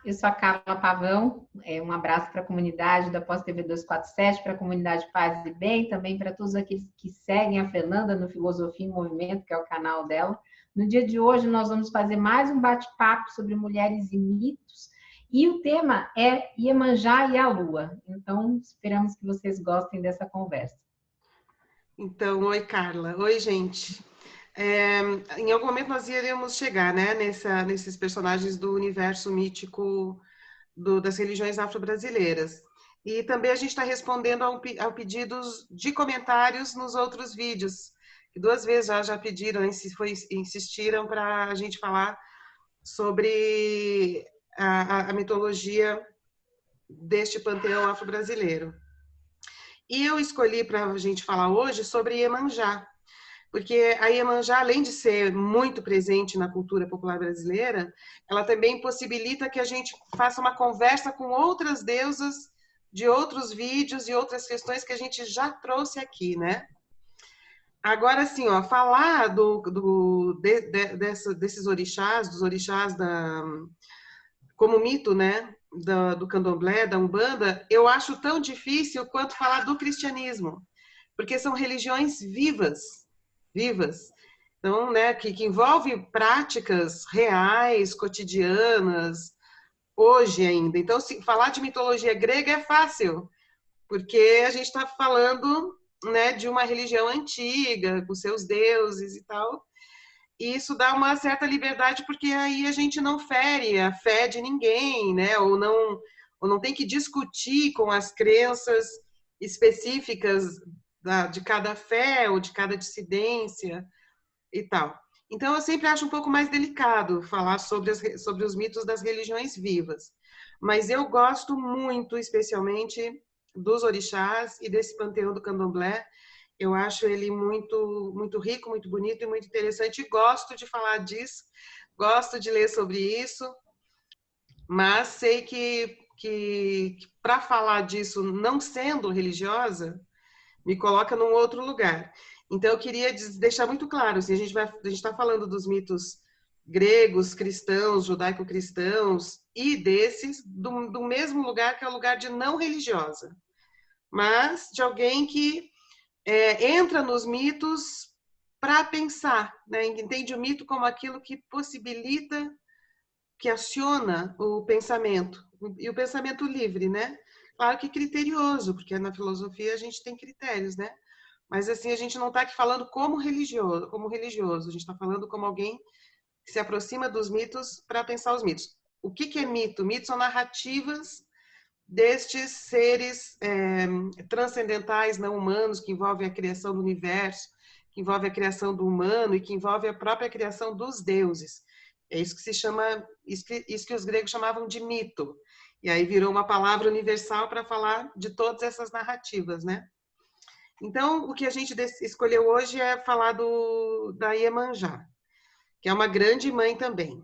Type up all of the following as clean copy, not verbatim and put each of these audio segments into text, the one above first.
eu sou a Carla Pavão, um abraço para a comunidade da Pós-TV 247, para a comunidade Paz e Bem, também para todos aqueles que seguem a Fernanda no Filosofia em Movimento, que é o canal dela. No dia de hoje, nós vamos fazer mais um bate-papo sobre mulheres e mitos, e o tema é Iemanjá e a Lua. Então, esperamos que vocês gostem dessa conversa. Então, oi, Carla. Oi, gente. Em algum momento nós iríamos chegar, né, nesses personagens do universo mítico das religiões afro-brasileiras. E também a gente está respondendo ao pedidos de comentários nos outros vídeos. Duas vezes já pediram, insistiram para a gente falar sobre a mitologia deste panteão afro-brasileiro. E eu escolhi para a gente falar hoje sobre Iemanjá, porque a Iemanjá, além de ser muito presente na cultura popular brasileira, ela também possibilita que a gente faça uma conversa com outras deusas de outros vídeos e outras questões que a gente já trouxe aqui, né? Agora, assim, ó, falar desses orixás, dos orixás como mito, né, do candomblé, da umbanda, eu acho tão difícil quanto falar do cristianismo, porque são religiões vivas. Então, né, que envolve práticas reais, cotidianas, hoje ainda. Então, se falar de mitologia grega é fácil, porque a gente está falando, né, de uma religião antiga, com seus deuses e tal. E isso dá uma certa liberdade, porque aí a gente não fere a fé de ninguém, né? Ou não tem que discutir com as crenças específicas de cada fé ou de cada dissidência e tal. Então, eu sempre acho um pouco mais delicado falar sobre os mitos das religiões vivas. Mas eu gosto muito, especialmente, dos orixás e desse panteão do candomblé. Eu acho ele muito, muito rico, muito bonito e muito interessante. Gosto de falar disso, gosto de ler sobre isso, mas sei que para falar disso não sendo religiosa, me coloca num outro lugar. Então, eu queria deixar muito claro, assim, a gente está falando dos mitos gregos, cristãos, judaico-cristãos, e desses, do mesmo lugar que é o lugar de não religiosa, mas de alguém que entra nos mitos para pensar, né? Entende o mito como aquilo que possibilita, que aciona o pensamento, e o pensamento livre, né? Claro que criterioso, porque na filosofia a gente tem critérios, né? Mas assim, a gente não está aqui falando como religioso, a gente está falando como alguém que se aproxima dos mitos para pensar os mitos. O que é mito? Mitos são narrativas destes seres transcendentais, não humanos, que envolvem a criação do universo, que envolve a criação do humano e que envolve a própria criação dos deuses. É isso que se chama, isso que os gregos chamavam de mito. E aí virou uma palavra universal para falar de todas essas narrativas, né? Então, o que a gente escolheu hoje é falar da Iemanjá, que é uma grande mãe também.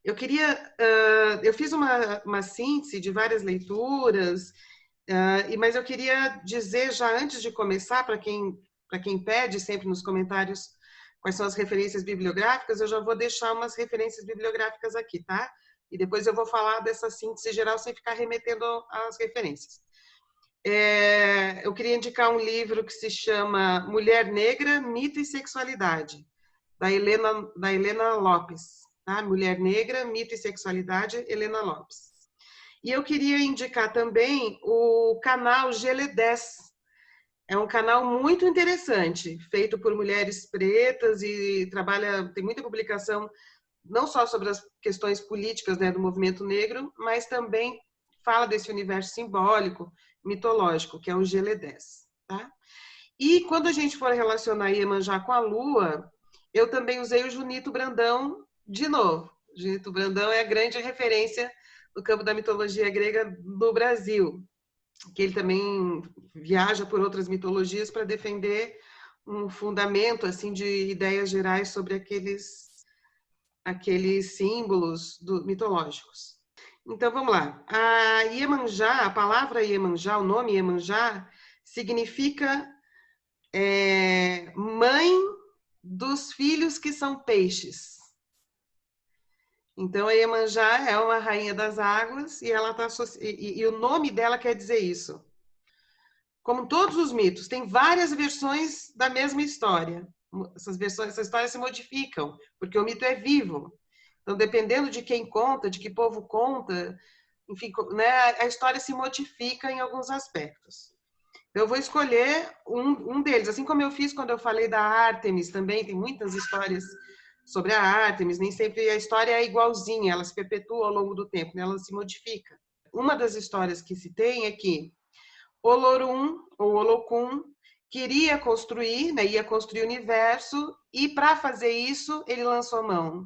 Eu fiz uma síntese de várias leituras, mas eu queria dizer já antes de começar, para quem pede sempre nos comentários quais são as referências bibliográficas, eu já vou deixar umas referências bibliográficas aqui, tá? E depois eu vou falar dessa síntese geral sem ficar remetendo às referências. Eu queria indicar um livro que se chama Mulher Negra, Mito e Sexualidade, da Helena Lopes. Tá? Mulher Negra, Mito e Sexualidade, Helena Lopes. E eu queria indicar também o canal GL10. É um canal muito interessante, feito por mulheres pretas e tem muita publicação não só sobre as questões políticas, né, do movimento negro, mas também fala desse universo simbólico, mitológico, que é o GL10. Tá? E quando a gente for relacionar Iemanjá com a Lua, eu também usei o Junito Brandão de novo. O Junito Brandão é a grande referência no campo da mitologia grega do Brasil, que ele também viaja por outras mitologias para defender um fundamento assim de ideias gerais sobre aqueles símbolos mitológicos. Então, vamos lá. A Iemanjá, a palavra Iemanjá, o nome Iemanjá, significa mãe dos filhos que são peixes. Então, a Iemanjá é uma rainha das águas e ela tá e o nome dela quer dizer isso. Como todos os mitos, tem várias versões da mesma história. Essas histórias se modificam, porque o mito é vivo. Então, dependendo de quem conta, de que povo conta, enfim, né, a história se modifica em alguns aspectos. Eu vou escolher um deles, assim como eu fiz quando eu falei da Ártemis também, tem muitas histórias sobre a Ártemis, nem sempre a história é igualzinha, ela se perpetua ao longo do tempo, né? Ela se modifica. Uma das histórias que se tem é que Olorum, ou Olokun, queria construir, né, ia construir o universo, e para fazer isso, ele lançou mão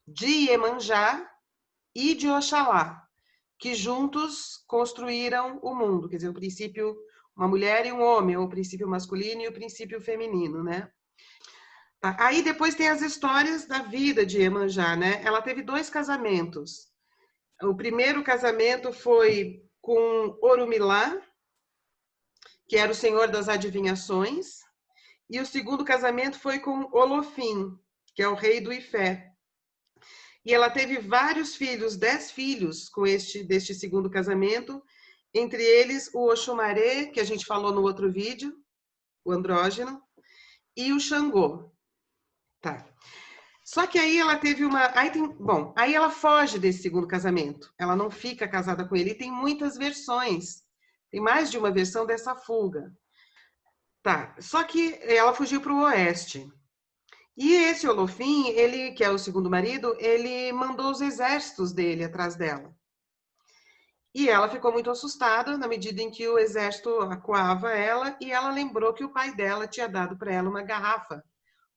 de Iemanjá e de Oxalá, que juntos construíram o mundo, quer dizer, o princípio uma mulher e um homem, o princípio masculino e o princípio feminino, né? Aí depois tem as histórias da vida de Iemanjá, né? Ela teve 2 casamentos. O primeiro casamento foi com Orumilá, que era o senhor das adivinhações, e o segundo casamento foi com Olofim, que é o rei do Ifé. E ela teve vários filhos, 10 filhos com deste segundo casamento, entre eles o Oxumaré, que a gente falou no outro vídeo, o andrógeno, e o Xangô. Tá. Só que aí ela teve uma. Aí ela foge desse segundo casamento. Ela não fica casada com ele. E tem muitas versões. Tem mais de uma versão dessa fuga. Tá. Só que ela fugiu para o oeste. E esse Olofim, ele, que é o segundo marido, ele mandou os exércitos dele atrás dela. E ela ficou muito assustada na medida em que o exército acuava ela, e ela lembrou que o pai dela tinha dado para ela uma garrafa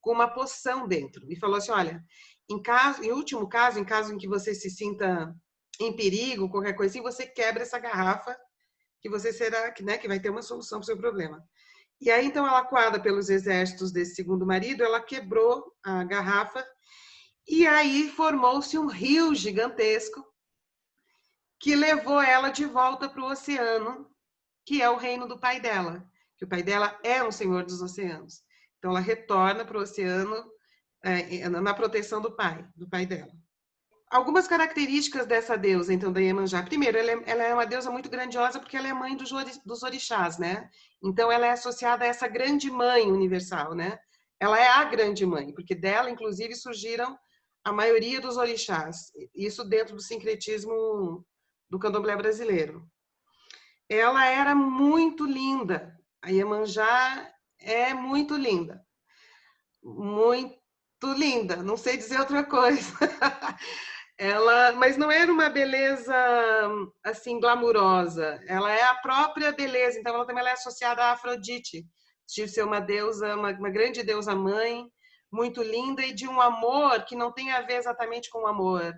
com uma poção dentro e falou assim: olha, em último caso, em caso em que você se sinta em perigo, qualquer coisa assim, você quebra essa garrafa que você será, né, que vai ter uma solução para o seu problema. E aí então ela, acuada pelos exércitos desse segundo marido, ela quebrou a garrafa e aí formou-se um rio gigantesco que levou ela de volta para o oceano, que é o reino do pai dela, que o pai dela é um senhor dos oceanos. Então ela retorna para o oceano na proteção do pai dela. Algumas características dessa deusa, então, da Iemanjá. Primeiro, ela é uma deusa muito grandiosa porque ela é mãe dos orixás, né? Então ela é associada a essa grande mãe universal, né? Ela é a grande mãe, porque dela, inclusive, surgiram a maioria dos orixás. Isso dentro do sincretismo do candomblé brasileiro. Ela era muito linda. A Iemanjá é muito linda. Muito linda. Não sei dizer outra coisa. Mas não era uma beleza assim glamurosa. Ela é a própria beleza. Então ela também é associada a Afrodite, de ser uma deusa, uma grande deusa mãe, muito linda e de um amor que não tem a ver exatamente com o amor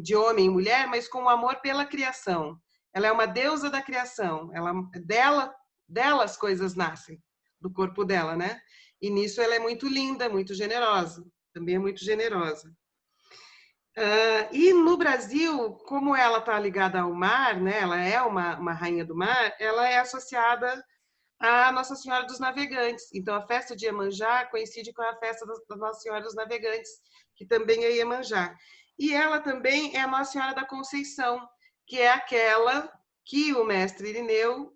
de homem e mulher, mas com o amor pela criação. Ela é uma deusa da criação. Dela as coisas nascem, do corpo dela, né? E nisso ela é muito linda, muito generosa. Também é muito generosa. E no Brasil, como ela está ligada ao mar, né, ela é uma rainha do mar, ela é associada à Nossa Senhora dos Navegantes. Então, a festa de Iemanjá coincide com a festa da Nossa Senhora dos Navegantes, que também é Iemanjá. E ela também é a Nossa Senhora da Conceição, que é aquela que o mestre Irineu,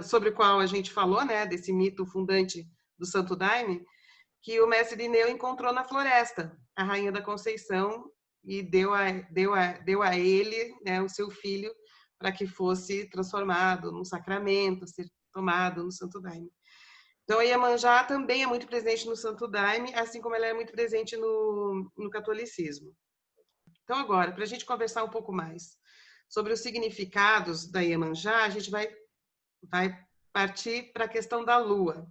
sobre o qual a gente falou, né, desse mito fundante do Santo Daime, que o mestre Irineu encontrou na floresta, a Rainha da Conceição, e deu a ele, né, o seu filho, para que fosse transformado num sacramento, ser tomado no Santo Daime. Então, a Iemanjá também é muito presente no Santo Daime, assim como ela é muito presente no catolicismo. Então, agora, para a gente conversar um pouco mais sobre os significados da Iemanjá, a gente vai partir para a questão da Lua.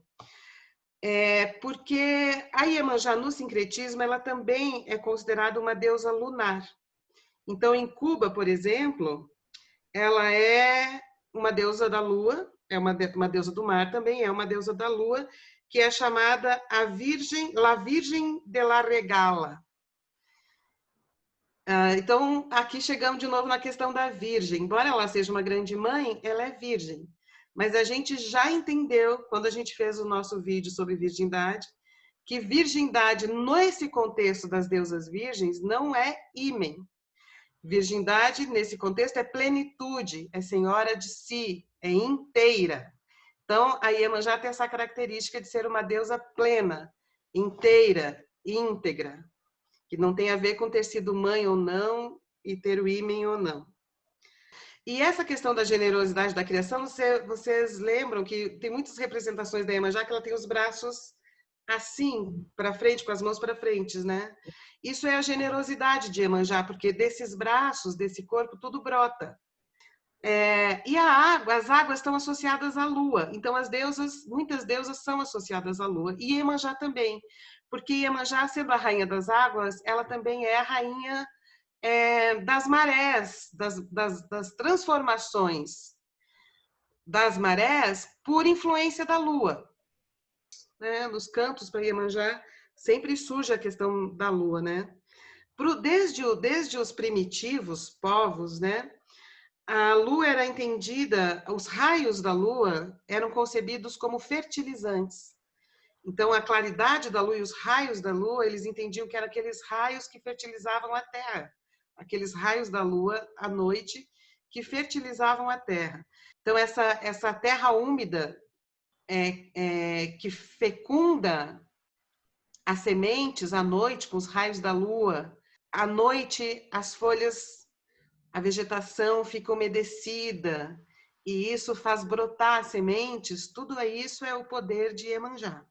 Porque a Iemanjá, no sincretismo, ela também é considerada uma deusa lunar. Então, em Cuba, por exemplo, ela é uma deusa da lua, é uma deusa do mar também, é uma deusa da lua, que é chamada a La Virgem de la Regala. Então, aqui chegamos de novo na questão da virgem. Embora ela seja uma grande mãe, ela é virgem. Mas a gente já entendeu, quando a gente fez o nosso vídeo sobre virgindade, que virgindade, nesse contexto das deusas virgens, não é ímen. Virgindade, nesse contexto, é plenitude, é senhora de si, é inteira. Então, a Iemanjá tem essa característica de ser uma deusa plena, inteira, íntegra, que não tem a ver com ter sido mãe ou não e ter o ímen ou não. E essa questão da generosidade da criação, vocês lembram que tem muitas representações da Iemanjá que ela tem os braços assim, para frente, com as mãos para frente, né? Isso é a generosidade de Iemanjá, porque desses braços, desse corpo, tudo brota. E a água, as águas estão associadas à lua. Então, as deusas, muitas deusas são associadas à lua. E Iemanjá também. Porque Iemanjá, sendo a rainha das águas, ela também é a rainha das marés, das transformações das marés por influência da lua. Né? Nos cantos para Iemanjá sempre surge a questão da lua, né? Desde os primitivos povos, né? A lua era entendida, os raios da lua eram concebidos como fertilizantes. Então, a claridade da lua e os raios da lua, eles entendiam que eram aqueles raios que fertilizavam a terra, aqueles raios da lua à noite que fertilizavam a terra. Então, essa terra úmida que fecunda as sementes à noite com os raios da lua, à noite as folhas, a vegetação fica umedecida e isso faz brotar as sementes, tudo isso é o poder de Iemanjá.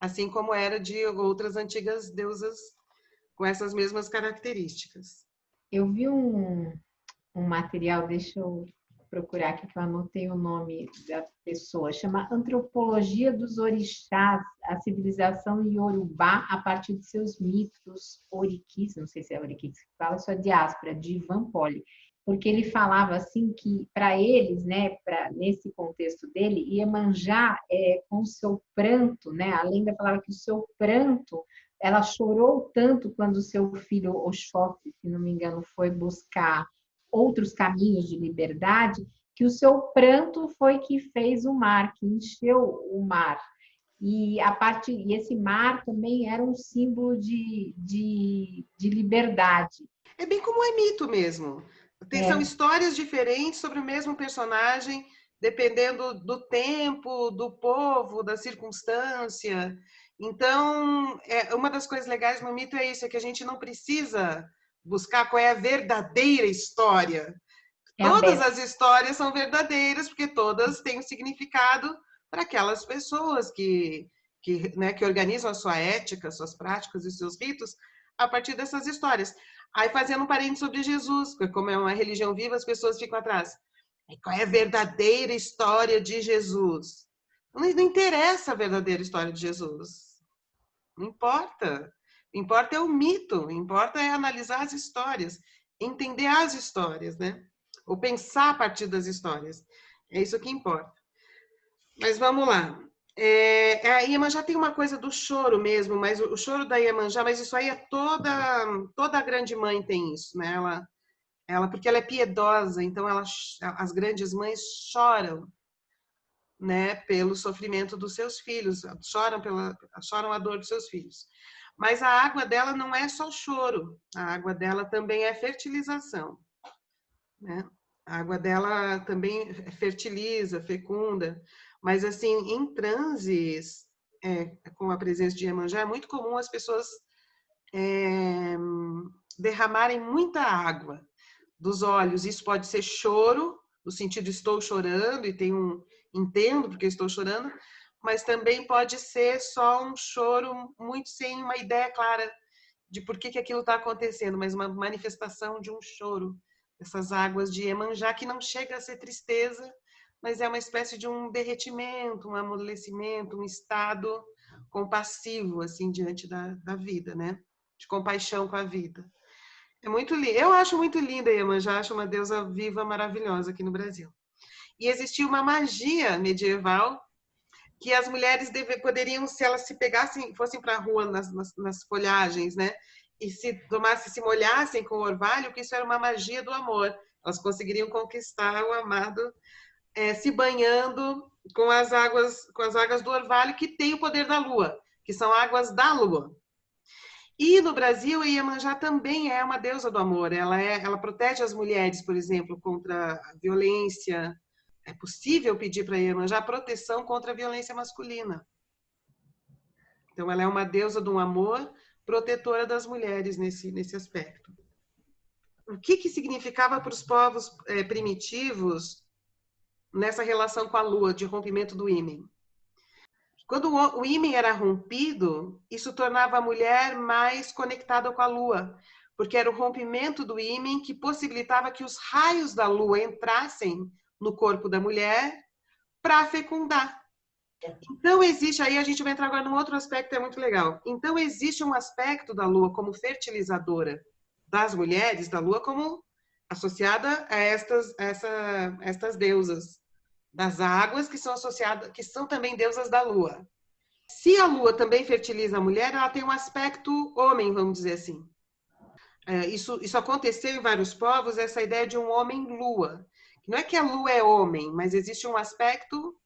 Assim como era de outras antigas deusas com essas mesmas características. Eu vi um material, deixa eu procurar aqui que eu anotei o nome da pessoa, chama Antropologia dos Orixás, a civilização iorubá a partir de seus mitos oriquis, não sei se é oriquis que fala, sua diáspora, de Ivan Poli, porque ele falava assim que para eles, né, nesse contexto dele, Iemanjá com o seu pranto, né, a lenda falava que o seu pranto, ela chorou tanto quando o seu filho Oxóssi, se não me engano, foi buscar outros caminhos de liberdade, que o seu pranto foi que fez o mar, que encheu o mar. E esse mar também era um símbolo de liberdade. É bem como é mito mesmo. São histórias diferentes sobre o mesmo personagem, dependendo do tempo, do povo, da circunstância. Então, uma das coisas legais no mito é isso, é que a gente não precisa buscar qual é a verdadeira história. Todas as histórias são verdadeiras, porque todas têm um significado para aquelas pessoas que organizam a sua ética, suas práticas e seus ritos a partir dessas histórias. Aí, fazendo um parênteses sobre Jesus, porque como é uma religião viva, as pessoas ficam atrás. Qual é a verdadeira história de Jesus? Não interessa a verdadeira história de Jesus. Não importa. Importa é o mito, importa é analisar as histórias, entender as histórias, né? Ou pensar a partir das histórias. É isso que importa. Mas vamos lá. A Iemanjá tem uma coisa do choro mesmo, mas o choro da Iemanjá, mas isso aí é toda a grande mãe tem isso, né? Porque ela é piedosa, então as grandes mães choram, né, pelo sofrimento dos seus filhos, choram a dor dos seus filhos. Mas a água dela não é só choro, a água dela também é fertilização, né? A água dela também fertiliza, fecunda, mas assim, em transes com a presença de Iemanjá, é muito comum as pessoas derramarem muita água dos olhos. Isso pode ser choro, no sentido estou chorando e entendo porque estou chorando, mas também pode ser só um choro muito sem uma ideia clara de por que aquilo está acontecendo, mas uma manifestação de um choro. Essas águas de Iemanjá, que não chega a ser tristeza, mas é uma espécie de um derretimento, um amolecimento, um estado compassivo, assim, diante da vida, né? De compaixão com a vida. É muito lindo. Eu acho muito linda a Iemanjá, acho uma deusa viva, maravilhosa aqui no Brasil. E existia uma magia medieval que as mulheres poderiam, se elas se pegassem, fossem para a rua nas folhagens, né? E se molhassem com o orvalho, que isso era uma magia do amor. Elas conseguiriam conquistar o amado se banhando com as águas do orvalho, que tem o poder da lua. que são águas da lua. E no Brasil, a Iemanjá também é uma deusa do amor. Ela protege as mulheres, por exemplo, contra a violência. É possível pedir para a Iemanjá proteção contra a violência masculina. Então, ela é uma deusa do amor, protetora das mulheres nesse aspecto. O que significava para os povos primitivos nessa relação com a lua, de rompimento do ímen? Quando o ímen era rompido, isso tornava a mulher mais conectada com a lua, porque era o rompimento do ímen que possibilitava que os raios da lua entrassem no corpo da mulher para fecundar. Então existe, aí a gente vai entrar agora num outro aspecto que é muito legal. Então existe um aspecto da lua como fertilizadora das mulheres, da lua como associada a estas deusas das águas, que são associadas, que são também deusas da lua. Se a lua também fertiliza a mulher, ela tem um aspecto homem, vamos dizer assim. Isso aconteceu em vários povos, essa ideia de um homem-lua. Não é que a lua é homem, mas existe um aspecto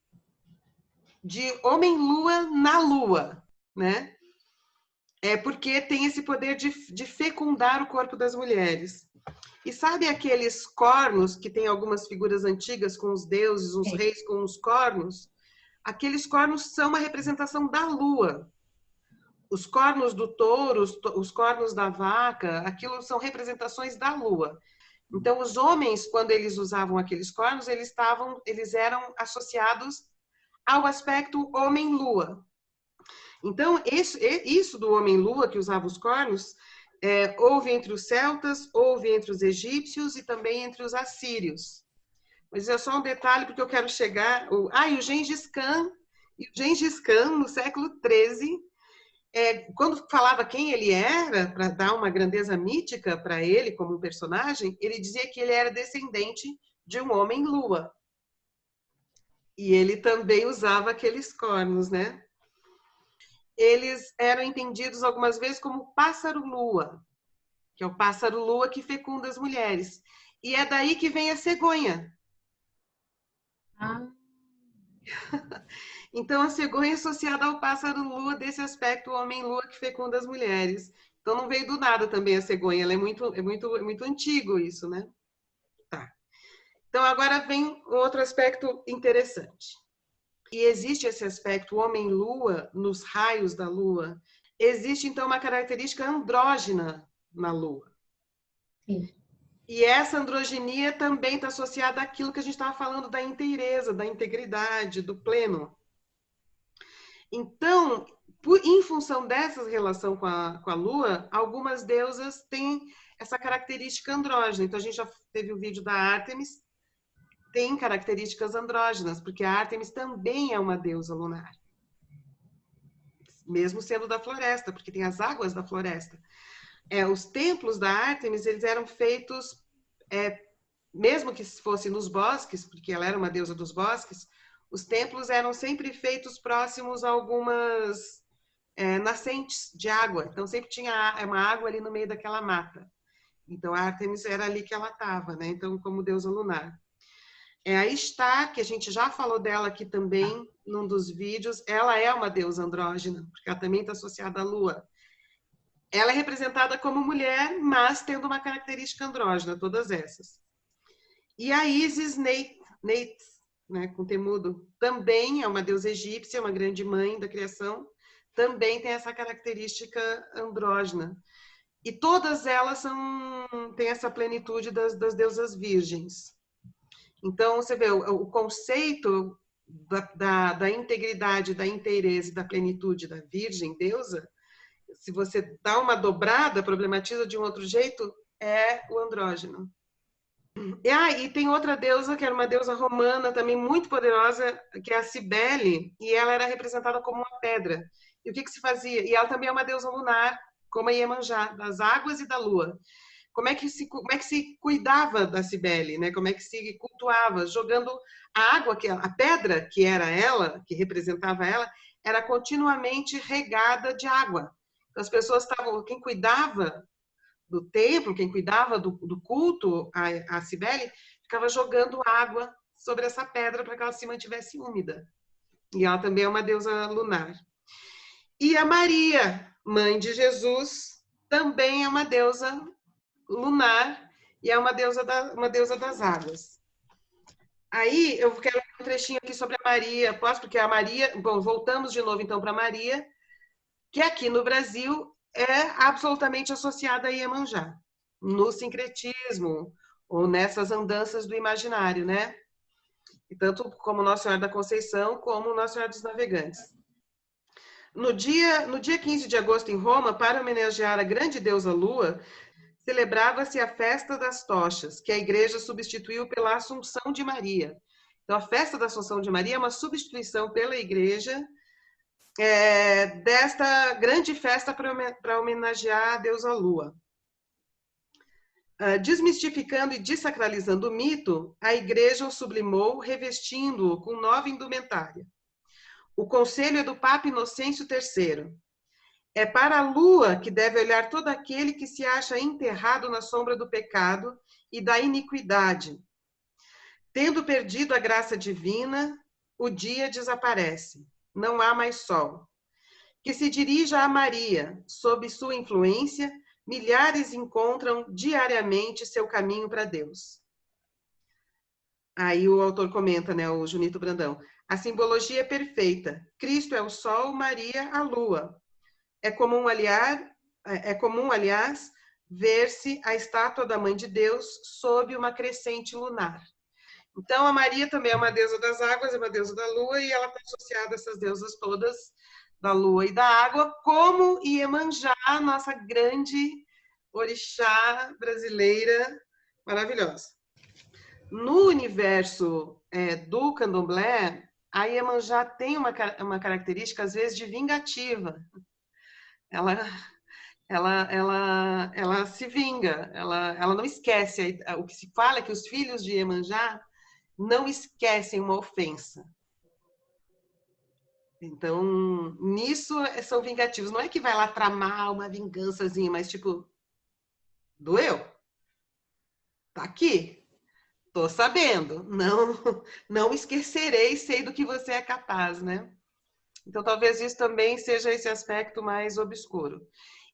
de homem-lua na lua, né? É porque tem esse poder de fecundar o corpo das mulheres. E sabe aqueles cornos que tem algumas figuras antigas com os deuses, os reis com os cornos? Aqueles cornos são uma representação da lua. Os cornos do touro, os cornos da vaca, aquilo são representações da lua. Então, os homens, quando eles usavam aqueles cornos, eles eram associados ao aspecto homem-lua. Então, isso do homem-lua, que usava os cornos, houve entre os celtas, houve entre os egípcios e também entre os assírios. Mas é só um detalhe, porque eu quero chegar... e o Gengis Khan, no século XIII, quando falava quem ele era, para dar uma grandeza mítica para ele como um personagem, ele dizia que ele era descendente de um homem-lua. E ele também usava aqueles cornos, né? Eles eram entendidos algumas vezes como pássaro-lua, que é o pássaro-lua que fecunda as mulheres. E é daí que vem a cegonha. Então, a cegonha é associada ao pássaro-lua desse aspecto, o homem-lua que fecunda as mulheres. Então, não veio do nada também a cegonha, ela é muito antigo isso, né? Tá. Então, agora vem outro aspecto interessante. E existe esse aspecto homem-lua nos raios da lua. Existe, então, uma característica andrógena na lua. Sim. E essa androginia também está associada àquilo que a gente estava falando da inteireza, da integridade, do pleno. Então, em função dessa relação com a lua, algumas deusas têm essa característica andrógena. Então, a gente já teve o vídeo da Ártemis, tem características andrógenas, porque a Ártemis também é uma deusa lunar. Mesmo sendo da floresta, porque tem as águas da floresta. Os templos da Ártemis, eles eram feitos, mesmo que fosse nos bosques, porque ela era uma deusa dos bosques, os templos eram sempre feitos próximos a algumas nascentes de água. Então, sempre tinha uma água ali no meio daquela mata. Então, a Ártemis era ali que ela estava, né? Então, como deusa lunar. A Ishtar, que a gente já falou dela aqui também, num dos vídeos, ela é uma deusa andrógena, porque ela também está associada à lua. Ela é representada como mulher, mas tendo uma característica andrógena, todas essas. E a Isis Neit, né, com temudo, também é uma deusa egípcia, uma grande mãe da criação, também tem essa característica andrógena. E todas elas têm essa plenitude das deusas virgens. Então, você vê, o conceito da integridade, da inteireza e da plenitude da virgem, deusa, se você dá uma dobrada, problematiza de um outro jeito, é o andrógeno. E tem outra deusa, que era uma deusa romana, também muito poderosa, que é a Cibele, e ela era representada como uma pedra. E o que se fazia? E ela também é uma deusa lunar, como a Iemanjá, das águas e da lua. Como é que se cuidava da Cibele, né? Como é que se cultuava? Jogando a água, a pedra que era ela, que representava ela, era continuamente regada de água. Então, as pessoas quem cuidava do templo, quem cuidava do culto a Cibele, ficava jogando água sobre essa pedra para que ela se mantivesse úmida. E ela também é uma deusa lunar. E a Maria, mãe de Jesus, também é uma deusa lunar e é uma deusa das águas. Aí eu quero um trechinho aqui sobre a Maria, posso? Porque a Maria, bom, voltamos de novo então para Maria, que aqui no Brasil é absolutamente associada a Iemanjá, no sincretismo, ou nessas andanças do imaginário, né? E tanto como Nossa Senhora da Conceição, como Nossa Senhora dos Navegantes. No dia 15 de agosto, em Roma, para homenagear a grande deusa Lua, celebrava-se a Festa das Tochas, que a Igreja substituiu pela Assunção de Maria. Então, a Festa da Assunção de Maria é uma substituição pela Igreja desta grande festa para homenagear a deusa Lua. Desmistificando e desacralizando o mito, a Igreja o sublimou, revestindo-o com nova indumentária. O conselho é do Papa Inocêncio III. É para a lua que deve olhar todo aquele que se acha enterrado na sombra do pecado e da iniquidade. Tendo perdido a graça divina, o dia desaparece. Não há mais sol. Que se dirija a Maria, sob sua influência, milhares encontram diariamente seu caminho para Deus. Aí o autor comenta, né, o Junito Brandão, a simbologia é perfeita. Cristo é o sol, Maria a lua. É comum, aliás, ver-se a estátua da Mãe de Deus sob uma crescente lunar. Então, a Maria também é uma deusa das águas, é uma deusa da lua, e ela está associada a essas deusas todas da lua e da água, como Iemanjá, nossa grande orixá brasileira maravilhosa. No universo do candomblé, a Iemanjá tem uma característica, às vezes, de vingativa. Ela se vinga, ela não esquece. O que se fala é que os filhos de Iemanjá não esquecem uma ofensa. Então, nisso são vingativos. Não é que vai lá tramar uma vingançazinha, mas tipo, doeu? Tá aqui. Tô sabendo. Não esquecerei, sei do que você é capaz, né? Então, talvez isso também seja esse aspecto mais obscuro.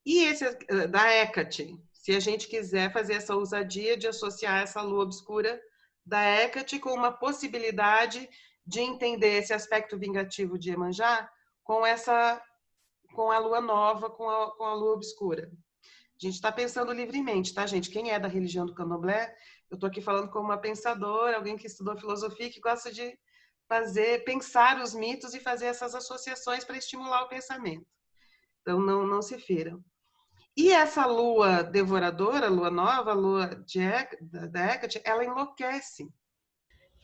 E esse da Hecate, se a gente quiser fazer essa ousadia de associar essa lua obscura da Hecate com uma possibilidade de entender esse aspecto vingativo de Iemanjá com a lua nova, com a lua obscura. A gente está pensando livremente, tá, gente? Quem é da religião do candomblé, eu estou aqui falando como uma pensadora, alguém que estudou filosofia, que gosta de pensar os mitos e fazer essas associações para estimular o pensamento. Então, não se firam. E essa lua devoradora, lua nova, lua da Hecate, ela enlouquece.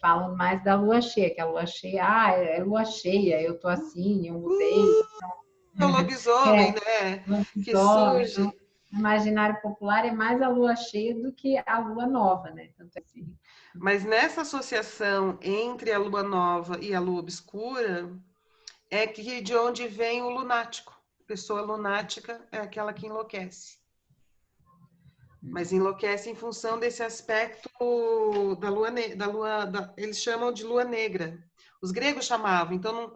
Falam mais da lua cheia, que a lua cheia, é lua cheia, eu tô assim, eu mudei. É o lobisomem, né? Que Lobisomem. surge. Então, no imaginário popular é mais a lua cheia do que a lua nova, né? Tanto assim. Mas nessa associação entre a lua nova e a lua obscura, é que de onde vem o lunático. Pessoa lunática é aquela que enlouquece. Mas enlouquece em função desse aspecto da lua, eles chamam de lua negra. Os gregos chamavam, então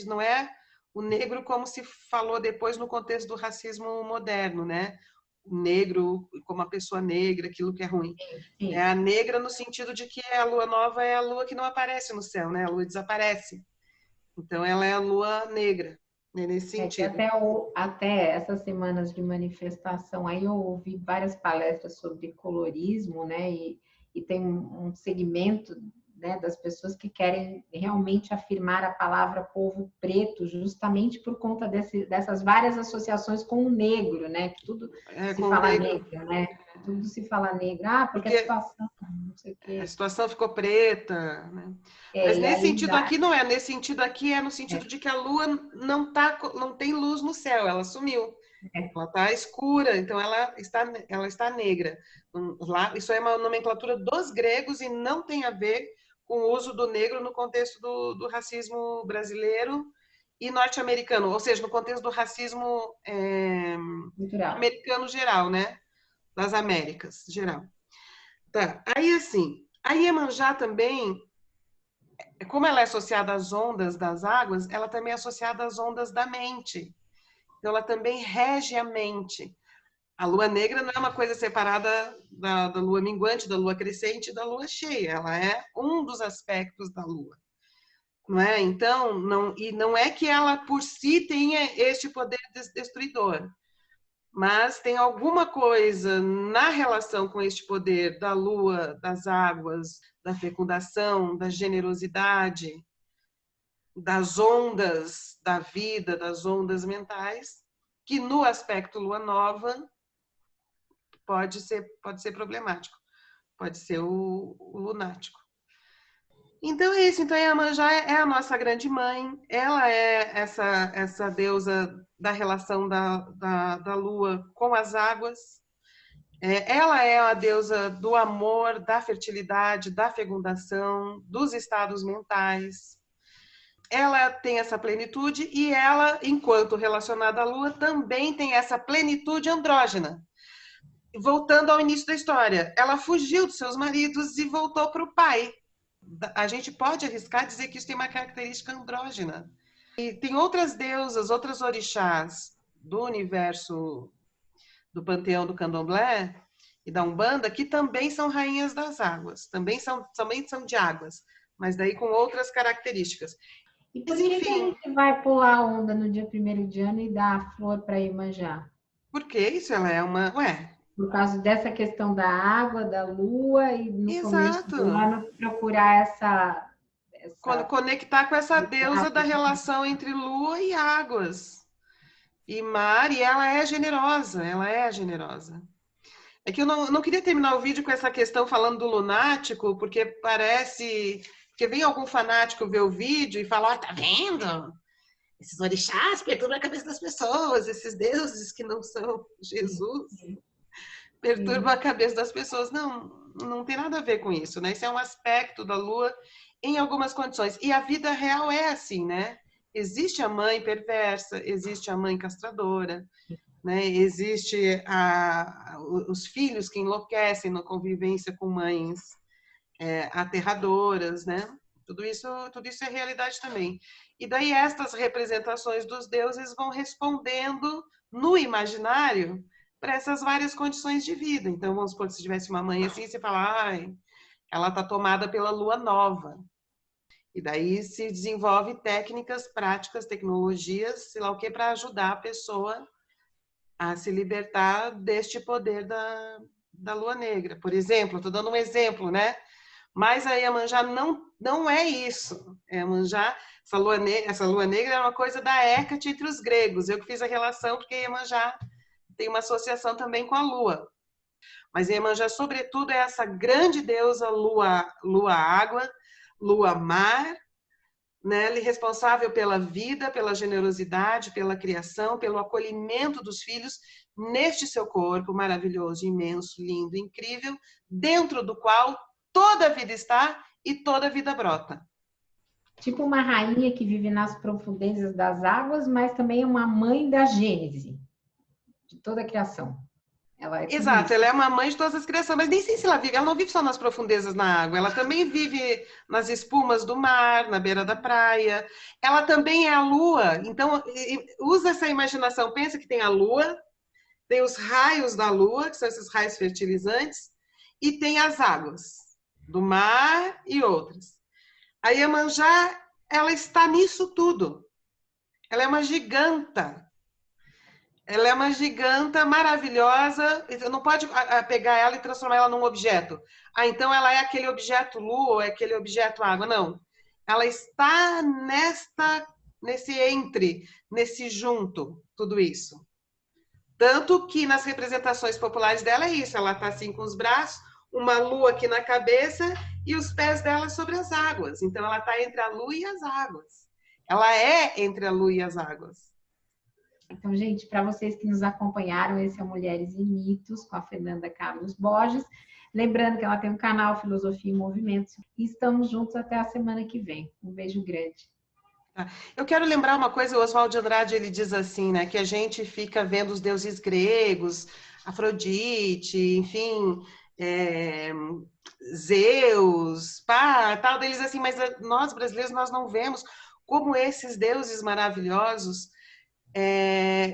não é o negro como se falou depois no contexto do racismo moderno, né? O negro como a pessoa negra, aquilo que é ruim. Sim. É a negra no sentido de que a lua nova é a lua que não aparece no céu, né? A lua desaparece. Então ela é a lua negra, né? Nesse sentido. Até essas semanas de manifestação aí eu ouvi várias palestras sobre colorismo, né? E tem um segmento, né, das pessoas que querem realmente afirmar a palavra povo preto, justamente por conta dessas várias associações com o negro, né? Que tudo se fala negro, né? Tudo se fala negro. Porque a situação, não sei o quê. A situação ficou preta, né? Mas nesse sentido aqui não é. Nesse sentido aqui é no sentido de que a lua não tem luz no céu, ela sumiu. Ela está escura, então ela está negra. Lá, isso é uma nomenclatura dos gregos e não tem a ver com o uso do negro no contexto do racismo brasileiro e norte-americano, ou seja, no contexto do racismo americano geral, né? Das Américas, geral. Tá. Aí, assim, a Iemanjá também, como ela é associada às ondas das águas, ela também é associada às ondas da mente. Então, ela também rege a mente. A lua negra não é uma coisa separada da lua minguante, da lua crescente e da lua cheia. Ela é um dos aspectos da lua. Não é? Então, não é que ela por si tenha este poder destruidor, mas tem alguma coisa na relação com este poder da lua, das águas, da fecundação, da generosidade, das ondas da vida, das ondas mentais, que no aspecto lua nova pode ser problemático, pode ser o lunático. Então é isso, então Iemanjá é a nossa grande mãe, ela é essa deusa da relação da lua com as águas, ela é a deusa do amor, da fertilidade, da fecundação, dos estados mentais. Ela tem essa plenitude e ela, enquanto relacionada à lua, também tem essa plenitude andrógena. Voltando ao início da história, ela fugiu dos seus maridos e voltou para o pai. A gente pode arriscar dizer que isso tem uma característica andrógena. E tem outras deusas, outras orixás do universo do panteão do Candomblé e da Umbanda que também são rainhas das águas, também são de águas, mas daí com outras características. E por que que a gente vai pular a onda no dia 1º de ano e dar a flor para Iemanjá? Porque isso ela é uma... Por causa dessa questão da água, da lua, e no começo do ano procurar essa... Conectar com essa deusa da relação entre lua e águas. E mar, e ela é generosa. É que eu não queria terminar o vídeo com essa questão falando do lunático, porque parece... Porque vem algum fanático ver o vídeo e fala, tá vendo? Esses orixás perturbam a cabeça das pessoas, esses deuses que não são Jesus perturbam a cabeça das pessoas. Não tem nada a ver com isso, né? Isso é um aspecto da lua em algumas condições. E a vida real é assim, né? Existe a mãe perversa, existe a mãe castradora, né? Existe os filhos que enlouquecem na convivência com mães aterradoras, né? Tudo isso é realidade também. E daí estas representações dos deuses vão respondendo no imaginário para essas várias condições de vida. Então, vamos supor que se tivesse uma mãe assim, você fala, ela está tomada pela lua nova. E daí se desenvolve técnicas, práticas, tecnologias, sei lá o que, para ajudar a pessoa a se libertar deste poder da lua negra. Por exemplo, estou dando um exemplo, né? Mas a Iemanjá não é isso. Iemanjá, essa lua negra é uma coisa da Hécate entre os gregos. Eu que fiz a relação porque Iemanjá tem uma associação também com a lua. Mas Iemanjá, sobretudo, é essa grande deusa lua-água, lua-mar, né? Ela é responsável pela vida, pela generosidade, pela criação, pelo acolhimento dos filhos neste seu corpo maravilhoso, imenso, lindo, incrível, dentro do qual toda a vida está e toda a vida brota. Tipo uma rainha que vive nas profundezas das águas, mas também é uma mãe da Gênese, de toda a criação. Exato, ela é uma mãe de todas as criações, mas nem sei se ela não vive só nas profundezas na água, ela também vive nas espumas do mar, na beira da praia. Ela também é a lua, então usa essa imaginação, pensa que tem a lua, tem os raios da lua, que são esses raios fertilizantes, e tem as águas do mar e outras. A Iemanjá, ela está nisso tudo. Ela é uma giganta. Ela é uma giganta maravilhosa. Você não pode pegar ela e transformar ela num objeto. Então ela é aquele objeto lua ou é aquele objeto água. Não. Ela está nesse junto, tudo isso. Tanto que nas representações populares dela é isso. Ela está assim com os braços, uma lua aqui na cabeça e os pés dela sobre as águas. Então ela está entre a lua e as águas. Ela é entre a lua e as águas. Então, gente, para vocês que nos acompanharam, esse é Mulheres e Mitos, com a Fernanda Carlos Borges. Lembrando que ela tem um canal Filosofia em Movimento. E estamos juntos até a semana que vem. Um beijo grande. Eu quero lembrar uma coisa, o Oswald de Andrade, ele diz assim, né, que a gente fica vendo os deuses gregos, Afrodite, enfim, Zeus, pá, tal deles assim, mas nós brasileiros nós não vemos como esses deuses maravilhosos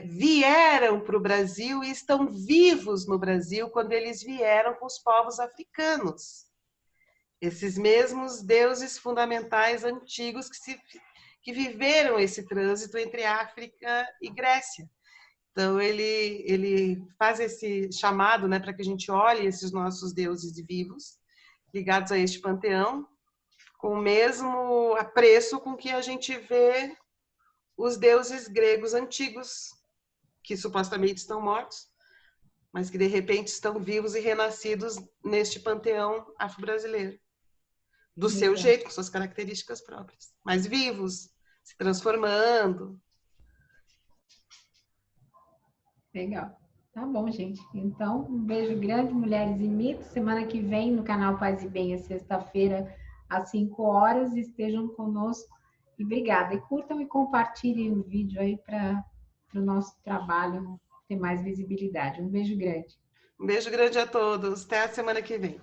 vieram para o Brasil e estão vivos no Brasil quando eles vieram com os povos africanos. Esses mesmos deuses fundamentais antigos que viveram esse trânsito entre África e Grécia. Então, ele faz esse chamado, né, para que a gente olhe esses nossos deuses vivos, ligados a este panteão, com o mesmo apreço com que a gente vê os deuses gregos antigos, que supostamente estão mortos, mas que de repente estão vivos e renascidos neste panteão afro-brasileiro. Do seu jeito, com suas características próprias, mas vivos, se transformando. Legal. Tá bom, gente. Então, um beijo grande, Mulheres e Mitos. Semana que vem, no canal Paz e Bem, é sexta-feira, às 5 horas. Estejam conosco. E obrigada. E curtam e compartilhem o vídeo aí para o nosso trabalho ter mais visibilidade. Um beijo grande. Um beijo grande a todos. Até a semana que vem.